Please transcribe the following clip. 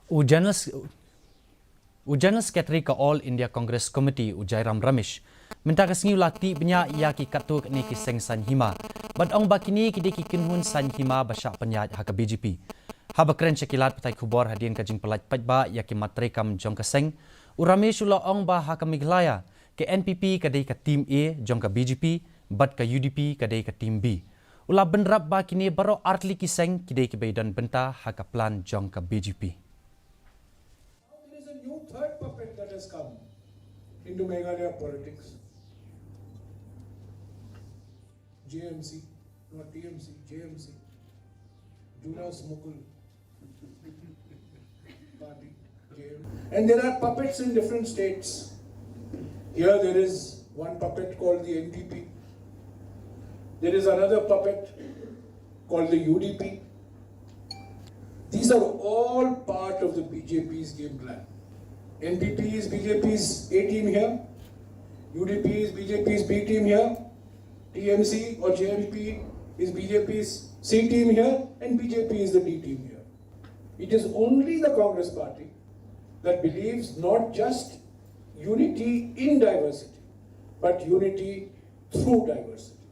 General Secretary ka All India Congress Committee Jairam Ramesh minta kasngi lati benya ia ki katuk ni ki Seng San Hima but ong bakini Kidei ki Kynthoh San Hima basha Pyniaid ha ka BJP haba kren cekilat patai khubor hadian ka jing pelaj pajba ia ki matre kam jong ka Seng Ramesh ula ong ba ha ka Meghalaya ke NPP Kidei ka team A jong ka BJP but ka UDP Kidei ka team B ula benrap ba kini baro artli ki Seng Kidei ki beidan benta ha ka plan jong ka BJP. Third puppet that has come into Meghalaya politics. JMC, not TMC, JMC. Jonas Mukul party. JMC. And there are puppets in different states. Here there is one puppet called the NPP. There is another puppet called the UDP. These are all part of the BJP's game plan. NPP is BJP's A team here, UDP is BJP's B team here, TMC or JMP is BJP's C team here, and BJP is the D team here. It is only the Congress party that believes not just unity in diversity, but unity through diversity.